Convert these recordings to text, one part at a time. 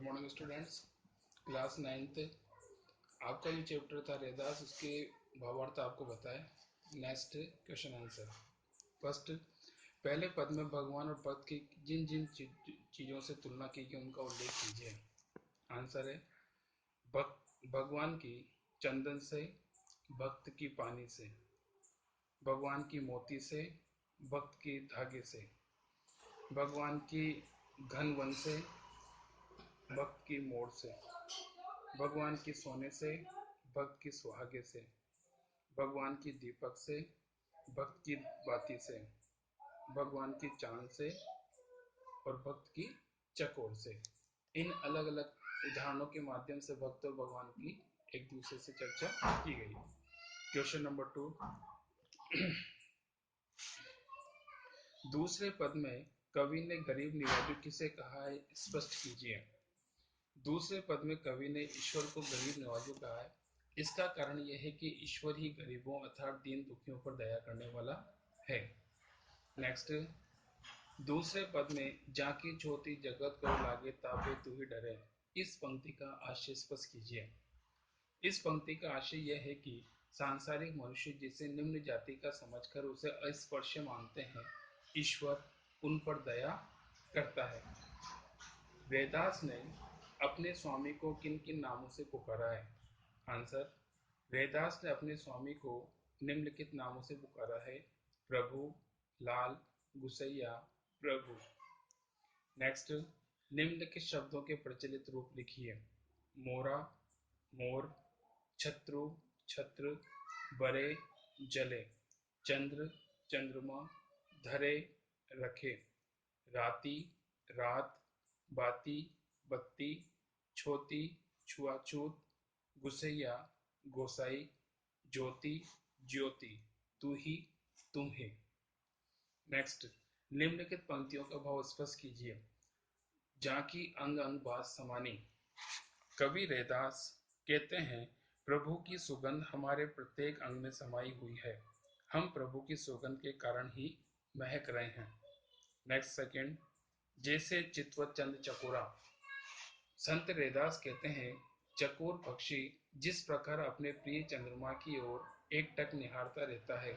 Morning students. Class 9th आपका जो chapter था रेदास, उसके भावार्थ आपको बताए। Next question answer. फर्स्ट, पहले पद में भगवान और भक्त की जिन जिन चीज़ों से तुलना की गई उनका उल्लेख कीजिए। आंसर है भगवान की चंदन से, भक्त की पानी से, भगवान की मोती से, भक्त की धागे से, भगवान की घन वन से, भक्त की मोड़ से, भगवान की सोने से, भक्त की सुहागे से, भगवान की दीपक से, भक्त की बाती से, भगवान की चांद से और भक्त की चकोर से। इन अलग अलग उदाहरणों के माध्यम से भक्त और भगवान की एक दूसरे से चर्चा की गई। क्वेश्चन नंबर 2, दूसरे पद में कवि ने गरीब निवाजु किसे कहा है, स्पष्ट कीजिए। दूसरे पद में कवि ने ईश्वर को गरीब नवाजू कहा है। इसका कारण यह है कि ईश्वर ही गरीबों अर्थात दीन दुखियों पर दया करने वाला है। नेक्स्ट, दूसरे पद में जाकी ज्योति जगत को लागे तापे तू ही डरे, इस पंक्ति का आशय स्पष्ट कीजिए। इस पंक्ति का आशय यह है कि सांसारिक मनुष्य जिसे निम्न जाति का समझकर उसे अस्पर्श मानते हैं, ईश्वर उन पर दया करता है। वेदास ने अपने स्वामी को किन किन नामों से पुकारा है। आंसर, वेदास ने अपने स्वामी को निम्नलिखित नामों से पुकारा है: प्रभु, लाल, गुसैया, प्रभु। नेक्स्ट, निम्नलिखित शब्दों के प्रचलित रूप लिखिए। मोरा, मोर, छत्रु, छत्र, बरे, जले, चंद्र, चंद्रमा, धरे, रखे, राती, रात, बाती, बत्ती, छोती, छुआछूत, गुसैया, गोसाई, ज्योति, ज्योति, तू ही, तुम ही। नेक्स्ट, निम्नलिखित पंक्तियों का भाव स्पष्ट कीजिए। जाकी अंग अंग बात समानी। कवि रैदास कहते हैं, प्रभु की सुगंध हमारे प्रत्येक अंग में समाई हुई है। हम प्रभु की सुगंध के कारण ही महक रहे हैं। नेक्स्ट सेकंड, जैसे चितवत चंद चकोरा। संत रैदास कहते हैं, चकोर पक्षी जिस प्रकार अपने प्रिय चंद्रमा की ओर एकटक निहारता रहता है,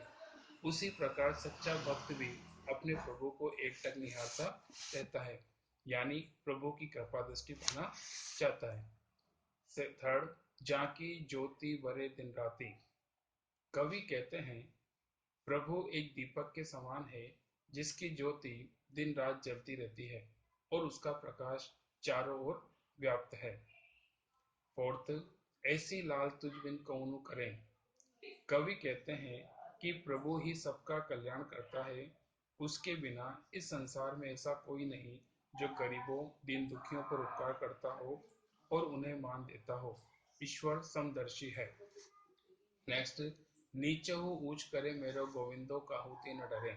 उसी प्रकार सच्चा भक्त भी अपने प्रभु को एकटक निहारता रहता है, यानी प्रभु की कृपा दृष्टि पाना चाहता है। थर्ड, जाकी ज्योति बरे दिन राती। कवि कहते हैं, प्रभु एक दीपक के समान है जिसकी ज्योति दिन रात जलती रहती है और उसका प्रकाश चारों ओर व्याप्त है। फोर्थ, ऐसी लाल तुझ बिन कौनु करें। कवि कहते हैं कि प्रभु ही सबका कल्याण करता है, उसके बिना इस संसार में ऐसा कोई नहीं जो गरीबों दीन दुखियों पर उपकार करता हो और उन्हें मान देता हो। ईश्वर समदर्शी है। नेक्स्ट, नीचे हो ऊंच करे मेरो गोविंदो काहुति न डरे।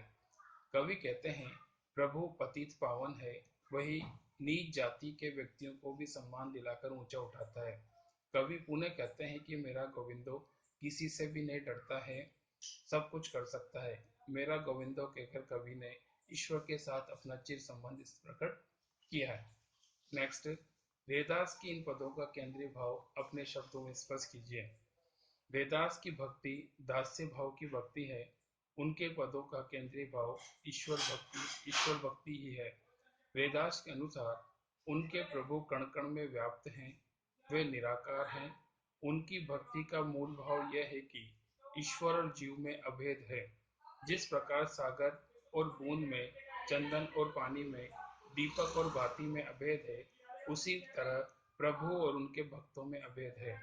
कवि कहते हैं, प्रभु पतित पावन है, वही नीच जाति के व्यक्तियों को भी सम्मान दिलाकर ऊंचा उठाता है। कवि पुनः कहते हैं कि मेरा गोविंदो किसी से भी नहीं डरता है, सब कुछ कर सकता है। मेरा गोविंदो कहकर कवि ने ईश्वर के साथ अपना चिर संबंध इस प्रकट किया है। नेक्स्ट, वेदास की इन पदों का केंद्रीय भाव अपने शब्दों में स्पष्ट कीजिए। वेदास की भक्ति दास्य भाव की भक्ति है। उनके पदों का केंद्रीय भाव ईश्वर भक्ति ही है। वेदास के अनुसार उनके प्रभु कण कण में व्याप्त हैं, वे निराकार हैं। उनकी भक्ति का मूल भाव यह है कि ईश्वर और जीव में अभेद है। जिस प्रकार सागर और बूंद में, चंदन और पानी में, दीपक और बाती में अभेद है, उसी तरह प्रभु और उनके भक्तों में अभेद है।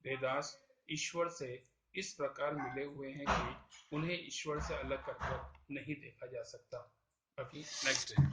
वेदास ईश्वर से इस प्रकार मिले हुए हैं कि उन्हें ईश्वर से अलग कर नहीं देखा जा सकता। अभी नेक्स्ट है